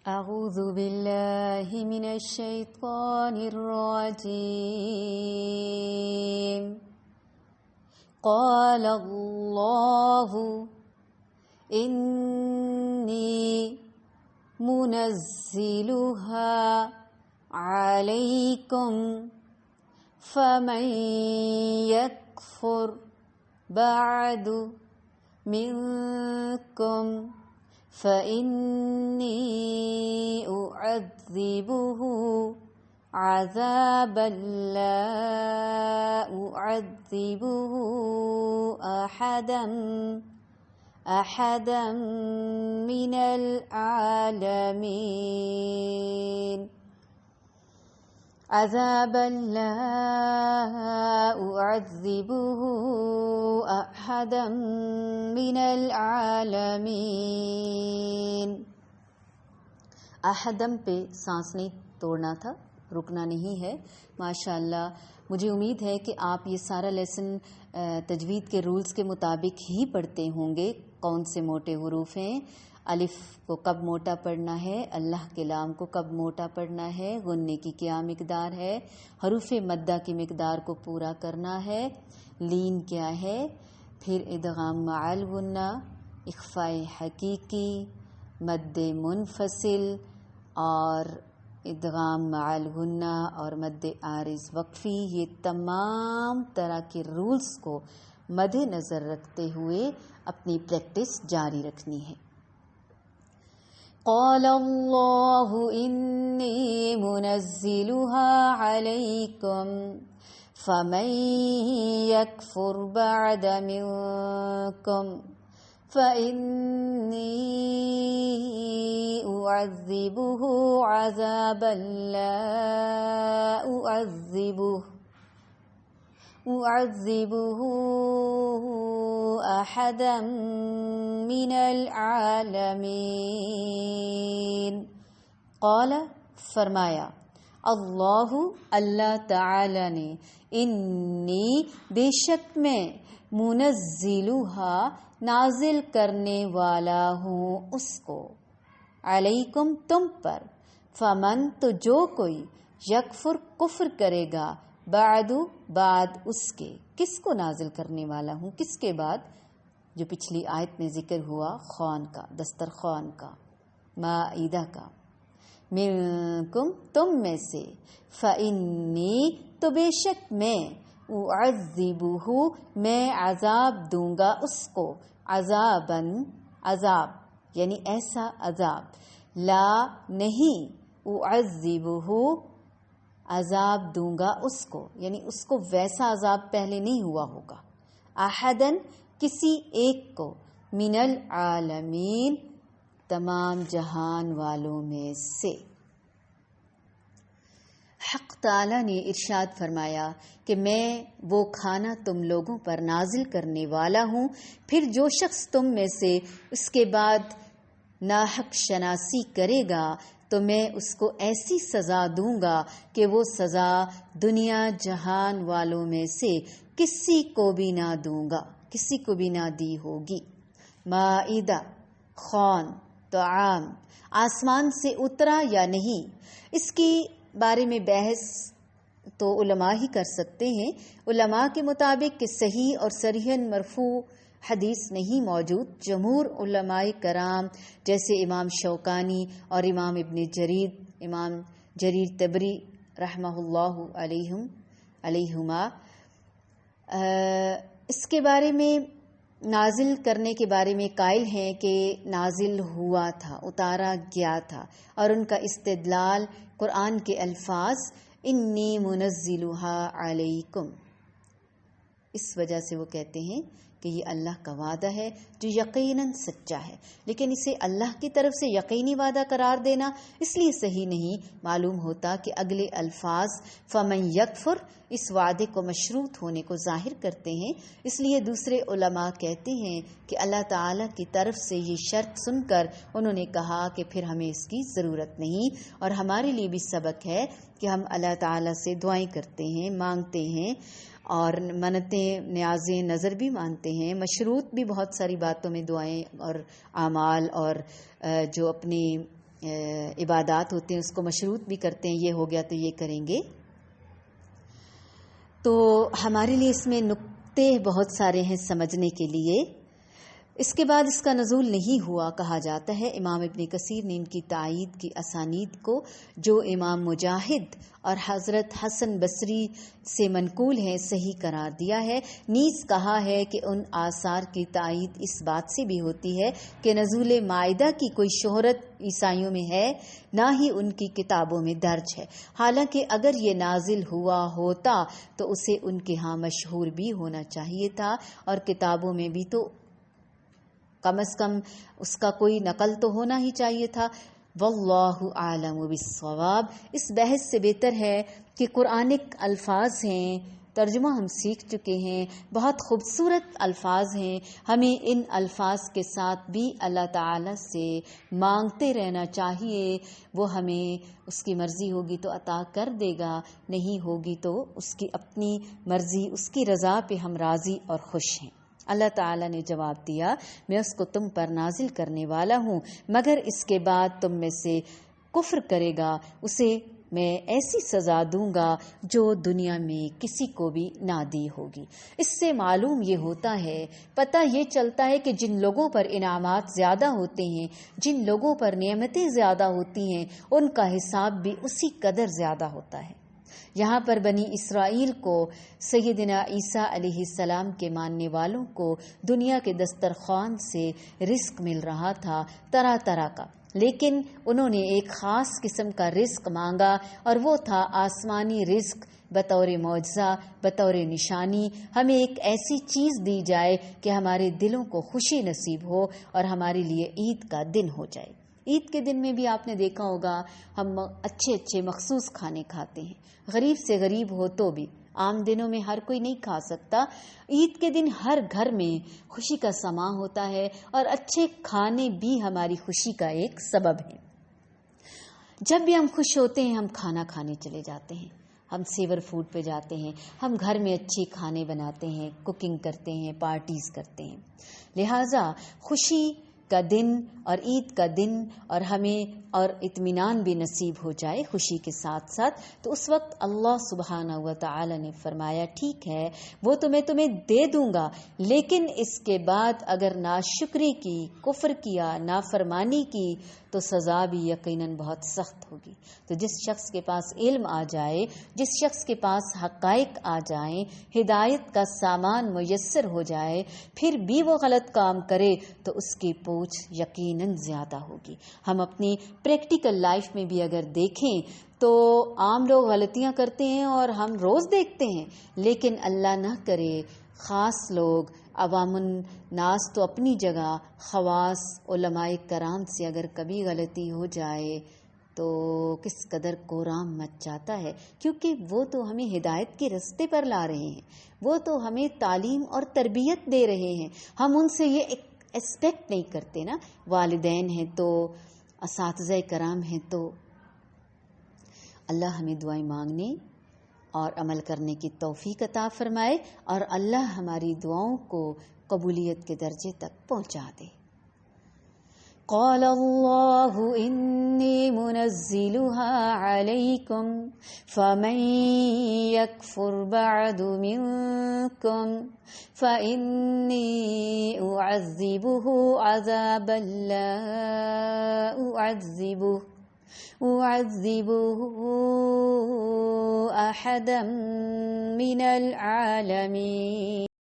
أعوذ بالله من الشيطان الرجيم. قال الله إني منزلها عليكم فمن يكفر بعد منكم فإني أعذبه عذابا لا أعذبه أحدا من العالمين عذابا لا أعذبه أحدا من العالمين. احدم پہ سانس نہیں توڑنا تھا، رکنا نہیں ہے. ماشاءاللہ مجھے امید ہے کہ آپ یہ سارا لیسن تجوید کے رولز کے مطابق ہی پڑھتے ہوں گے. کون سے موٹے حروف ہیں، الف کو کب موٹا پڑھنا ہے، اللہ کے لام کو کب موٹا پڑھنا ہے، غننے کی کیا مقدار ہے، حروف مدہ کی مقدار کو پورا کرنا ہے، لین کیا ہے، پھر ادغام مع الغنہ، اخفاء حقیقی، مد منفصل اور ادغام مع الغنہ اور مد عارض وقفی. یہ تمام طرح کے رولز کو مد نظر رکھتے ہوئے اپنی پریکٹس جاری رکھنی ہے. قال اللہ انی منزلها علیکم فمن یکفر بعد منکم فإنی أعذبه عذابا لا أعذبه أحدا من العالمين. قال فرمایا، اللہ تعالی نے، انی بے شک میں، منزلها نازل کرنے والا ہوں اس کو، علیکم تم پر، فمن تو جو کوئی، یکفر کفر کرے گا، بعد اس کے. کس کو نازل کرنے والا ہوں، کس کے بعد؟ جو پچھلی آیت میں ذکر ہوا، خوان کا، دسترخوان کا، مائدہ کا. منکم تم میں سے، فإنی تو بے شک میں، اعذبہ میں عذاب دوں گا اس کو، عذاباً عذاب یعنی ایسا عذاب، لا نہیں، اعذبہ عذاب دوں گا اس کو، یعنی اس کو ویسا عذاب پہلے نہیں ہوا ہوگا، احدن کسی ایک کو، من العالمین تمام جہان والوں میں سے. حق تعالی نے ارشاد فرمایا کہ میں وہ کھانا تم لوگوں پر نازل کرنے والا ہوں، پھر جو شخص تم میں سے اس کے بعد ناحق شناسی کرے گا تو میں اس کو ایسی سزا دوں گا کہ وہ سزا دنیا جہان والوں میں سے کسی کو بھی نہ دوں گا، کسی کو بھی نہ دی ہوگی. مائدہ خوان، طعام آسمان سے اترا یا نہیں، اس کی بارے میں بحث تو علماء ہی کر سکتے ہیں. علماء کے مطابق کہ صحیح اور صریحاً مرفوع حدیث نہیں موجود. جمہور علماء کرام جیسے امام شوکانی اور امام ابن جریر، امام جریر طبری رحمہ اللہ علیہما اس کے بارے میں، نازل کرنے کے بارے میں قائل ہیں کہ نازل ہوا تھا، اتارا گیا تھا، اور ان کا استدلال قرآن کے الفاظ انی منزلها علیکم، اس وجہ سے وہ کہتے ہیں کہ یہ اللہ کا وعدہ ہے جو یقیناً سچا ہے، لیکن اسے اللہ کی طرف سے یقینی وعدہ قرار دینا اس لیے صحیح نہیں معلوم ہوتا کہ اگلے الفاظ فمن یکفر اس وعدے کو مشروط ہونے کو ظاہر کرتے ہیں. اس لیے دوسرے علماء کہتے ہیں کہ اللہ تعالیٰ کی طرف سے یہ شرط سن کر انہوں نے کہا کہ پھر ہمیں اس کی ضرورت نہیں، اور ہمارے لیے بھی سبق ہے کہ ہم اللہ تعالیٰ سے دعائیں کرتے ہیں، مانگتے ہیں، اور منتیں نیازیں نظر بھی مانتے ہیں، مشروط بھی بہت ساری باتوں میں دعائیں اور اعمال اور جو اپنی عبادات ہوتے ہیں اس کو مشروط بھی کرتے ہیں، یہ ہو گیا تو یہ کریں گے. تو ہمارے لیے اس میں نقطے بہت سارے ہیں سمجھنے کے لیے. اس کے بعد اس کا نزول نہیں ہوا کہا جاتا ہے. امام ابن کثیر نے ان کی تائید کی اسانید کو جو امام مجاہد اور حضرت حسن بصری سے منقول ہیں صحیح قرار دیا ہے. نیز کہا ہے کہ ان آثار کی تائید اس بات سے بھی ہوتی ہے کہ نزول مائدہ کی کوئی شہرت عیسائیوں میں ہے نہ ہی ان کی کتابوں میں درج ہے. حالانکہ اگر یہ نازل ہوا ہوتا تو اسے ان کے ہاں مشہور بھی ہونا چاہیے تھا اور کتابوں میں بھی تو کم از کم اس کا کوئی نقل تو ہونا ہی چاہیے تھا. واللہ اعلم بالصواب. اس بحث سے بہتر ہے کہ قرآنک الفاظ ہیں، ترجمہ ہم سیکھ چکے ہیں، بہت خوبصورت الفاظ ہیں. ہمیں ان الفاظ کے ساتھ بھی اللہ تعالی سے مانگتے رہنا چاہیے. وہ ہمیں اس کی مرضی ہوگی تو عطا کر دے گا، نہیں ہوگی تو اس کی اپنی مرضی، اس کی رضا پہ ہم راضی اور خوش ہیں. اللہ تعالیٰ نے جواب دیا، میں اس کو تم پر نازل کرنے والا ہوں، مگر اس کے بعد تم میں سے کفر کرے گا اسے میں ایسی سزا دوں گا جو دنیا میں کسی کو بھی نہ دی ہوگی. اس سے معلوم یہ ہوتا ہے، پتہ یہ چلتا ہے کہ جن لوگوں پر انعامات زیادہ ہوتے ہیں، جن لوگوں پر نعمتیں زیادہ ہوتی ہیں، ان کا حساب بھی اسی قدر زیادہ ہوتا ہے. یہاں پر بنی اسرائیل کو سیدنا عیسیٰ علیہ السلام کے ماننے والوں کو دنیا کے دسترخوان سے رزق مل رہا تھا طرح طرح کا، لیکن انہوں نے ایک خاص قسم کا رزق مانگا اور وہ تھا آسمانی رزق. بطور معجزہ، بطور نشانی ہمیں ایک ایسی چیز دی جائے کہ ہمارے دلوں کو خوشی نصیب ہو اور ہمارے لیے عید کا دن ہو جائے. عید کے دن میں بھی آپ نے دیکھا ہوگا ہم اچھے اچھے مخصوص کھانے کھاتے ہیں، غریب سے غریب ہو تو بھی. عام دنوں میں ہر کوئی نہیں کھا سکتا. عید کے دن ہر گھر میں خوشی کا سماں ہوتا ہے اور اچھے کھانے بھی ہماری خوشی کا ایک سبب ہے. جب بھی ہم خوش ہوتے ہیں ہم کھانا کھانے چلے جاتے ہیں، ہم سیور فوڈ پہ جاتے ہیں، ہم گھر میں اچھے کھانے بناتے ہیں، کوکنگ کرتے ہیں، پارٹیز کرتے ہیں. لہٰذا خوشی کا دن اور عید کا دن اور ہمیں اور اطمینان بھی نصیب ہو جائے خوشی کے ساتھ ساتھ، تو اس وقت اللہ سبحانہ و تعالی نے فرمایا ٹھیک ہے وہ تو میں تمہیں دے دوں گا، لیکن اس کے بعد اگر ناشکری کی، کفر کیا، نافرمانی کی تو سزا بھی یقیناً بہت سخت ہوگی. تو جس شخص کے پاس علم آ جائے، جس شخص کے پاس حقائق آ جائیں، ہدایت کا سامان میسر ہو جائے، پھر بھی وہ غلط کام کرے تو اس کی پوچھ یقیناً زیادہ ہوگی. ہم اپنی پریکٹیکل لائف میں بھی اگر دیکھیں تو عام لوگ غلطیاں کرتے ہیں اور ہم روز دیکھتے ہیں، لیکن اللہ نہ کرے خاص لوگ، عوام الناس تو اپنی جگہ، خواص علماء کرام سے اگر کبھی غلطی ہو جائے تو کس قدر کورام مچ جاتا ہے، کیونکہ وہ تو ہمیں ہدایت کے رستے پر لا رہے ہیں، وہ تو ہمیں تعلیم اور تربیت دے رہے ہیں. ہم ان سے یہ ایکسپیکٹ نہیں کرتے نا. والدین ہیں تو، اساتذہ کرام ہیں تو. اللہ ہمیں دعائیں مانگنے اور عمل کرنے کی توفیق عطا فرمائے اور اللہ ہماری دعاؤں کو قبولیت کے درجے تک پہنچا دے. قال اللہ انی منزلها علیکم فمن یکفر بعد منکم فإنی اعذبه عذابا لا اعذبه احدا من العالمین.